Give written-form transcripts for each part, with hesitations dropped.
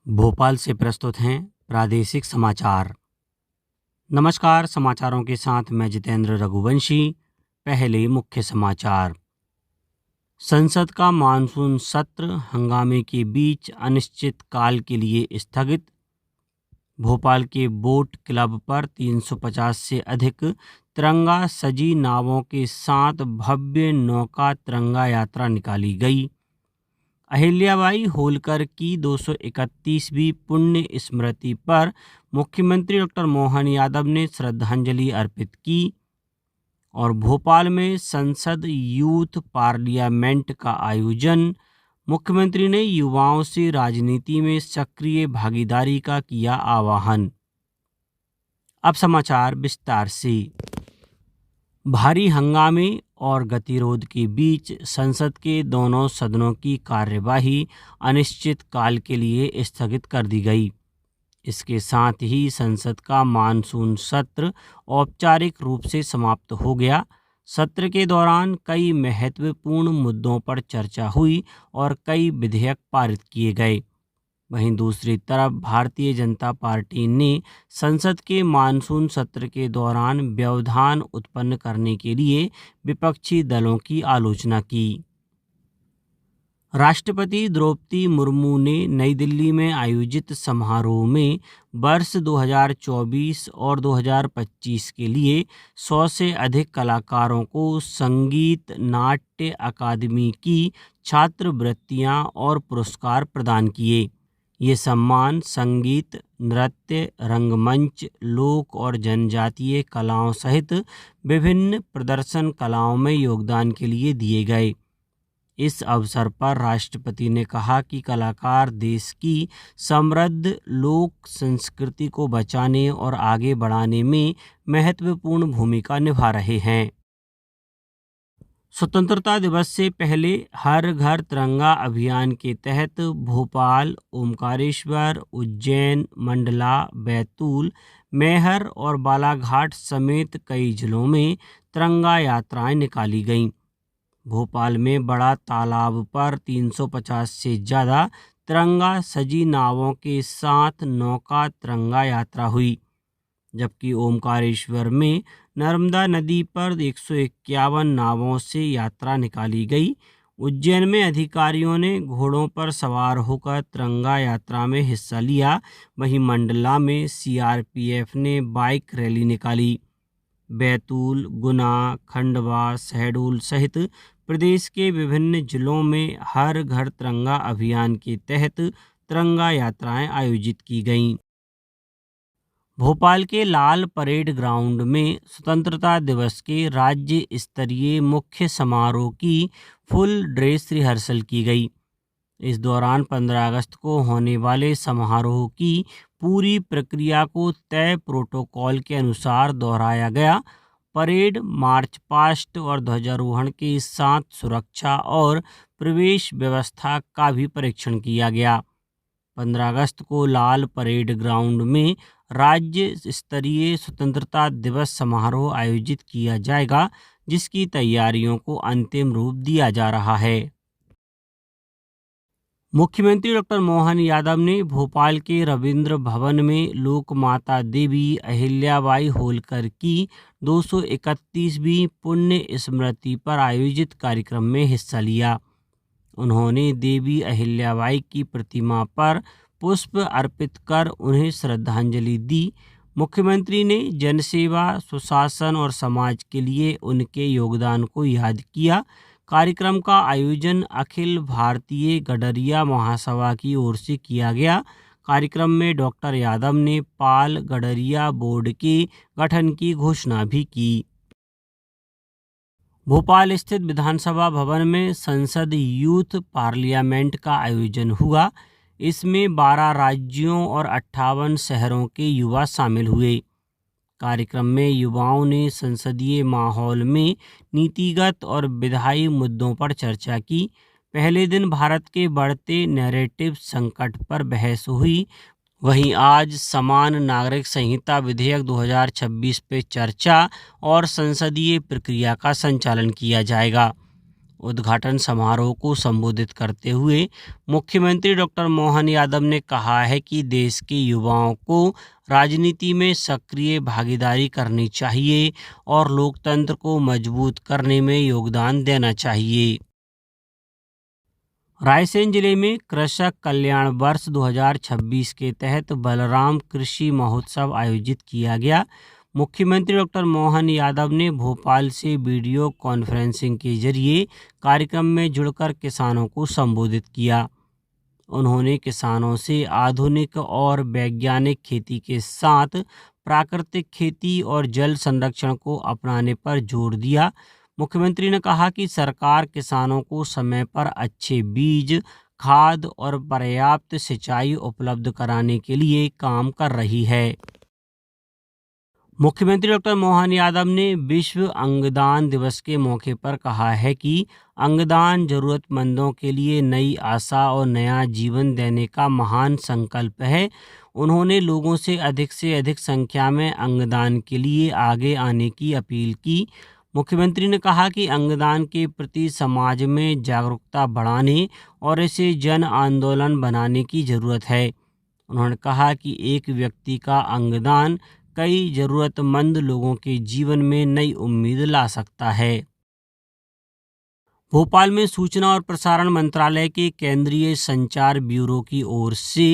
भोपाल से प्रस्तुत हैं प्रादेशिक समाचार। नमस्कार, समाचारों के साथ मैं जितेंद्र रघुवंशी। पहले मुख्य समाचार। संसद का मानसून सत्र हंगामे के बीच अनिश्चितकाल के लिए स्थगित। भोपाल के बोट क्लब पर 350 से अधिक तिरंगा सजी नावों के साथ भव्य नौका तिरंगा यात्रा निकाली गई। अहिल्याबाई होलकर की 231वीं पुण्य स्मृति पर मुख्यमंत्री डॉक्टर मोहन यादव ने श्रद्धांजलि अर्पित की। और भोपाल में संसद यूथ पार्लियामेंट का आयोजन। मुख्यमंत्री ने युवाओं से राजनीति में सक्रिय भागीदारी का किया आह्वान। अब समाचार विस्तार से। भारी हंगामे और गतिरोध के बीच संसद के दोनों सदनों की कार्यवाही अनिश्चितकाल के लिए स्थगित कर दी गई। इसके साथ ही संसद का मानसून सत्र औपचारिक रूप से समाप्त हो गया। सत्र के दौरान कई महत्वपूर्ण मुद्दों पर चर्चा हुई और कई विधेयक पारित किए गए। वहीं दूसरी तरफ भारतीय जनता पार्टी ने संसद के मानसून सत्र के दौरान व्यवधान उत्पन्न करने के लिए विपक्षी दलों की आलोचना की। राष्ट्रपति द्रौपदी मुर्मू ने नई दिल्ली में आयोजित समारोह में वर्ष 2024 और 2025 के लिए 100 से अधिक कलाकारों को संगीत नाट्य अकादमी की छात्रवृत्तियां और पुरस्कार प्रदान किए। ये सम्मान संगीत, नृत्य, रंगमंच, लोक और जनजातीय कलाओं सहित विभिन्न प्रदर्शन कलाओं में योगदान के लिए दिए गए। इस अवसर पर राष्ट्रपति ने कहा कि कलाकार देश की समृद्ध लोक संस्कृति को बचाने और आगे बढ़ाने में महत्वपूर्ण भूमिका निभा रहे हैं। स्वतंत्रता दिवस से पहले हर घर तिरंगा अभियान के तहत भोपाल, ओमकारेश्वर, उज्जैन, मंडला, बैतूल, मैहर और बालाघाट समेत कई जिलों में तिरंगा यात्राएं निकाली गईं। भोपाल में बड़ा तालाब पर 350 से ज़्यादा तिरंगा सजी नावों के साथ नौका तिरंगा यात्रा हुई, जबकि ओमकारेश्वर में नर्मदा नदी पर 151 नावों से यात्रा निकाली गई। उज्जैन में अधिकारियों ने घोड़ों पर सवार होकर तिरंगा यात्रा में हिस्सा लिया। वहीं मंडला में सीआरपीएफ ने बाइक रैली निकाली। बैतूल, गुना, खंडवा, शहडोल सहित प्रदेश के विभिन्न जिलों में हर घर तिरंगा अभियान के तहत तिरंगा यात्राएं आयोजित की गईं। भोपाल के लाल परेड ग्राउंड में स्वतंत्रता दिवस के राज्य स्तरीय मुख्य समारोह की फुल ड्रेस रिहर्सल की गई। इस दौरान 15 अगस्त को होने वाले समारोह की पूरी प्रक्रिया को तय प्रोटोकॉल के अनुसार दोहराया गया। परेड, मार्च पास्ट और ध्वजारोहण के साथ सुरक्षा और प्रवेश व्यवस्था का भी परीक्षण किया गया। 15 अगस्त को लाल परेड ग्राउंड में राज्य स्तरीय स्वतंत्रता दिवस समारोह आयोजित किया जाएगा, जिसकी तैयारियों को अंतिम रूप दिया जा रहा है। मुख्यमंत्री डॉक्टर मोहन यादव ने भोपाल के रविंद्र भवन में लोकमाता देवी अहिल्याबाई होलकर की 231वीं पुण्य स्मृति पर आयोजित कार्यक्रम में हिस्सा लिया। उन्होंने देवी अहिल्याबाई की प्रतिमा पर पुष्प अर्पित कर उन्हें श्रद्धांजलि दी। मुख्यमंत्री ने जनसेवा, सुशासन और समाज के लिए उनके योगदान को याद किया। कार्यक्रम का आयोजन अखिल भारतीय गडरिया महासभा की ओर से किया गया। कार्यक्रम में डॉक्टर यादव ने पाल गडरिया बोर्ड के गठन की घोषणा भी की। भोपाल स्थित विधानसभा भवन में संसद यूथ पार्लियामेंट का आयोजन हुआ। इसमें 12 राज्यों और 58 शहरों के युवा शामिल हुए। कार्यक्रम में युवाओं ने संसदीय माहौल में नीतिगत और विधायी मुद्दों पर चर्चा की। पहले दिन भारत के बढ़ते नैरेटिव संकट पर बहस हुई। वहीं आज समान नागरिक संहिता विधेयक 2026 पे चर्चा और संसदीय प्रक्रिया का संचालन किया जाएगा। उद्घाटन समारोह को संबोधित करते हुए मुख्यमंत्री डॉक्टर मोहन यादव ने कहा है कि देश के युवाओं को राजनीति में सक्रिय भागीदारी करनी चाहिए और लोकतंत्र को मजबूत करने में योगदान देना चाहिए। रायसेन जिले में कृषक कल्याण वर्ष 2026 के तहत बलराम कृषि महोत्सव आयोजित किया गया। मुख्यमंत्री डॉक्टर मोहन यादव ने भोपाल से वीडियो कॉन्फ्रेंसिंग के जरिए कार्यक्रम में जुड़कर किसानों को संबोधित किया। उन्होंने किसानों से आधुनिक और वैज्ञानिक खेती के साथ प्राकृतिक खेती और जल संरक्षण को अपनाने पर जोर दिया। मुख्यमंत्री ने कहा कि सरकार किसानों को समय पर अच्छे बीज, खाद और पर्याप्त सिंचाई उपलब्ध कराने के लिए काम कर रही है। मुख्यमंत्री डॉक्टर मोहन यादव ने विश्व अंगदान दिवस के मौके पर कहा है कि अंगदान जरूरतमंदों के लिए नई आशा और नया जीवन देने का महान संकल्प है। उन्होंने लोगों से अधिक संख्या में अंगदान के लिए आगे आने की अपील की। मुख्यमंत्री ने कहा कि अंगदान के प्रति समाज में जागरूकता बढ़ाने और इसे जन आंदोलन बनाने की जरूरत है। उन्होंने कहा कि एक व्यक्ति का अंगदान कई जरूरतमंद लोगों के जीवन में नई उम्मीद ला सकता है। भोपाल में सूचना और प्रसारण मंत्रालय के केंद्रीय संचार ब्यूरो की ओर से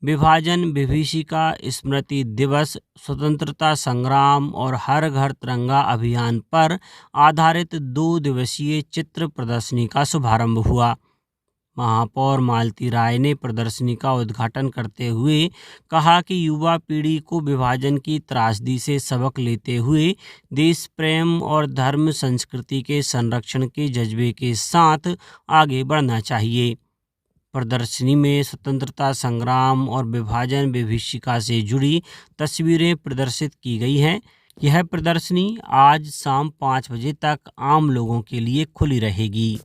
विभाजन विभीषिका स्मृति दिवस, स्वतंत्रता संग्राम और हर घर तिरंगा अभियान पर आधारित 2 दिवसीय चित्र प्रदर्शनी का शुभारंभ हुआ। महापौर मालती राय ने प्रदर्शनी का उद्घाटन करते हुए कहा कि युवा पीढ़ी को विभाजन की त्रासदी से सबक लेते हुए देश प्रेम और धर्म संस्कृति के संरक्षण के जज्बे के साथ आगे बढ़ना चाहिए। प्रदर्शनी में स्वतंत्रता संग्राम और विभाजन विभीषिका से जुड़ी तस्वीरें प्रदर्शित की गई हैं। यह प्रदर्शनी आज शाम 5 बजे तक आम लोगों के लिए खुली रहेगी।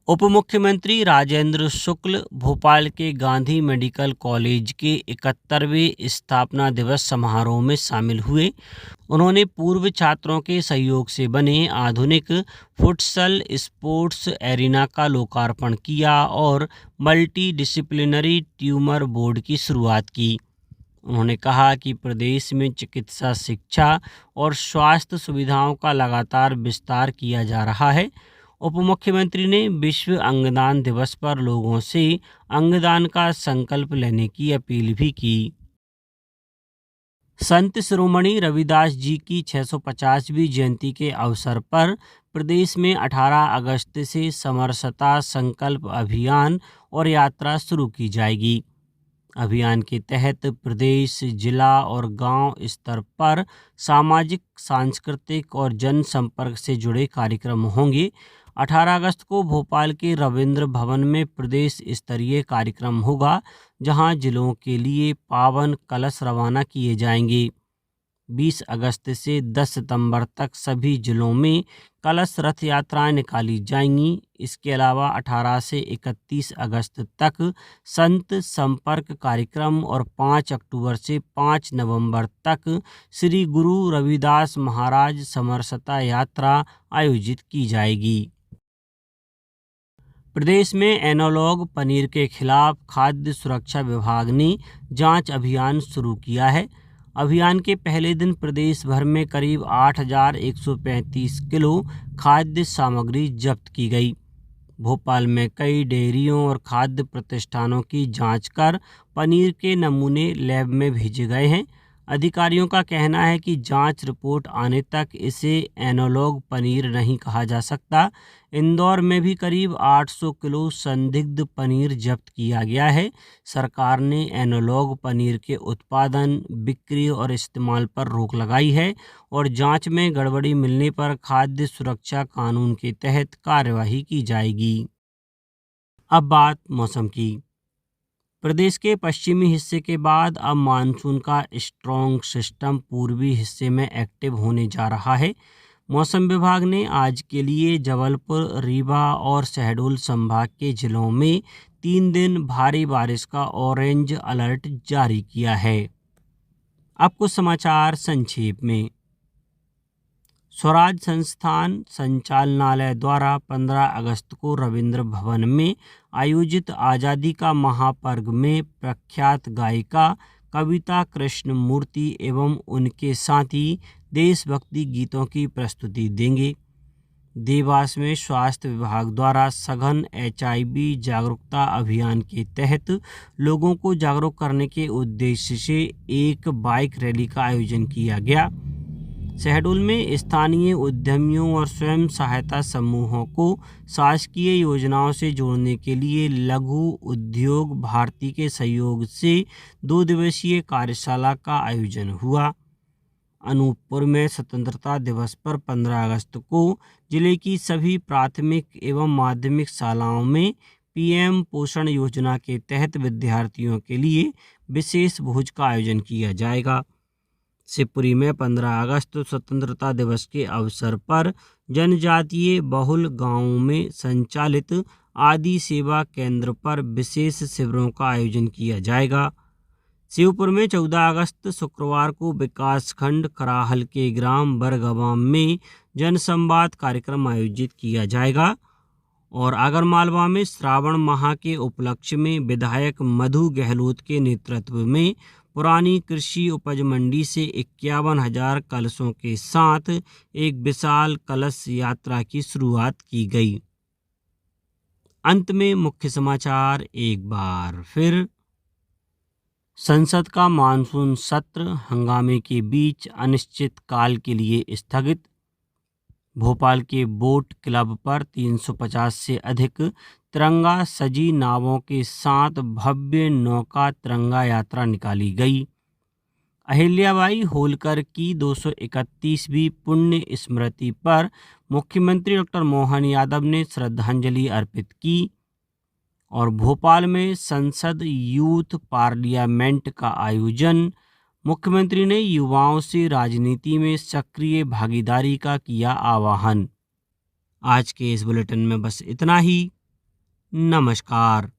उप मुख्यमंत्री राजेंद्र शुक्ल भोपाल के गांधी मेडिकल कॉलेज के 71वें स्थापना दिवस समारोह में शामिल हुए। उन्होंने पूर्व छात्रों के सहयोग से बने आधुनिक फुटसल स्पोर्ट्स एरिना का लोकार्पण किया और मल्टी डिसिप्लिनरी ट्यूमर बोर्ड की शुरुआत की। उन्होंने कहा कि प्रदेश में चिकित्सा शिक्षा और स्वास्थ्य सुविधाओं का लगातार विस्तार किया जा रहा है। उप मुख्यमंत्री ने विश्व अंगदान दिवस पर लोगों से अंगदान का संकल्प लेने की अपील भी की। संत शिरोमणि रविदास जी की 650वीं जयंती के अवसर पर प्रदेश में 18 अगस्त से समरसता संकल्प अभियान और यात्रा शुरू की जाएगी। अभियान के तहत प्रदेश, जिला और गांव स्तर पर सामाजिक, सांस्कृतिक और जनसंपर्क से जुड़े कार्यक्रम होंगे। 18 अगस्त को भोपाल के रविंद्र भवन में प्रदेश स्तरीय कार्यक्रम होगा, जहां जिलों के लिए पावन कलश रवाना किए जाएंगे। 20 अगस्त से 10 सितंबर तक सभी जिलों में कलश रथ यात्राएं निकाली जाएंगी। इसके अलावा 18 से 31 अगस्त तक संत संपर्क कार्यक्रम और 5 अक्टूबर से 5 नवंबर तक श्री गुरु रविदास महाराज समरसता यात्रा आयोजित की जाएगी। प्रदेश में एनालॉग पनीर के खिलाफ खाद्य सुरक्षा विभाग ने जांच अभियान शुरू किया है। अभियान के पहले दिन प्रदेश भर में करीब 8,135 किलो खाद्य सामग्री जब्त की गई। भोपाल में कई डेयरियों और खाद्य प्रतिष्ठानों की जांच कर पनीर के नमूने लैब में भेजे गए हैं। अधिकारियों का कहना है कि जांच रिपोर्ट आने तक इसे एनालॉग पनीर नहीं कहा जा सकता। इंदौर में भी करीब 800 किलो संदिग्ध पनीर जब्त किया गया है। सरकार ने एनालॉग पनीर के उत्पादन, बिक्री और इस्तेमाल पर रोक लगाई है और जांच में गड़बड़ी मिलने पर खाद्य सुरक्षा कानून के तहत कार्यवाही की जाएगी। अब बात मौसम की। प्रदेश के पश्चिमी हिस्से के बाद अब मानसून का स्ट्रॉन्ग सिस्टम पूर्वी हिस्से में एक्टिव होने जा रहा है। मौसम विभाग ने आज के लिए जबलपुर, रीवा और शहडोल संभाग के जिलों में 3 दिन भारी बारिश का ऑरेंज अलर्ट जारी किया है। अब कुछ समाचार संक्षेप में। स्वराज संस्थान संचालनालय द्वारा 15 अगस्त को रविंद्र भवन में आयोजित आज़ादी का महापर्व में प्रख्यात गायिका कविता कृष्णमूर्ति एवं उनके साथी देशभक्ति गीतों की प्रस्तुति देंगे। देवास में स्वास्थ्य विभाग द्वारा सघन HIV जागरूकता अभियान के तहत लोगों को जागरूक करने के उद्देश्य से एक बाइक रैली का आयोजन किया गया। शहडोल में स्थानीय उद्यमियों और स्वयं सहायता समूहों को शासकीय योजनाओं से जोड़ने के लिए लघु उद्योग भारती के सहयोग से 2 दिवसीय कार्यशाला का आयोजन हुआ। अनूपपुर में स्वतंत्रता दिवस पर 15 अगस्त को जिले की सभी प्राथमिक एवं माध्यमिक शालाओं में PM पोषण योजना के तहत विद्यार्थियों के लिए विशेष भोज का आयोजन किया जाएगा। शिवपुरी में 15 अगस्त स्वतंत्रता दिवस के अवसर पर जनजातीय बहुल गांवों में संचालित आदि सेवा केंद्र पर विशेष शिविरों का आयोजन किया जाएगा। शिवपुर में 14 अगस्त शुक्रवार को विकासखंड कराहल के ग्राम बरगवां में जनसंवाद कार्यक्रम आयोजित किया जाएगा और आगरमालवा में श्रावण माह के उपलक्ष्य में विधायक मधु गहलोत के नेतृत्व में पुरानी कृषि उपज मंडी से 51,000 कलशों के साथ एक विशाल कलश यात्रा की शुरुआत की गई। अंत में मुख्य समाचार एक बार फिर। संसद का मानसून सत्र हंगामे के बीच अनिश्चितकाल के लिए स्थगित। भोपाल के बोट क्लब पर 350 से अधिक तिरंगा सजी नावों के साथ भव्य नौका तिरंगा यात्रा निकाली गई। अहिल्याबाई होलकर की 231वीं पुण्य स्मृति पर मुख्यमंत्री डॉक्टर मोहन यादव ने श्रद्धांजलि अर्पित की और भोपाल में संसद यूथ पार्लियामेंट का आयोजन। मुख्यमंत्री ने युवाओं से राजनीति में सक्रिय भागीदारी का किया आह्वान। आज के इस बुलेटिन में बस इतना ही। नमस्कार।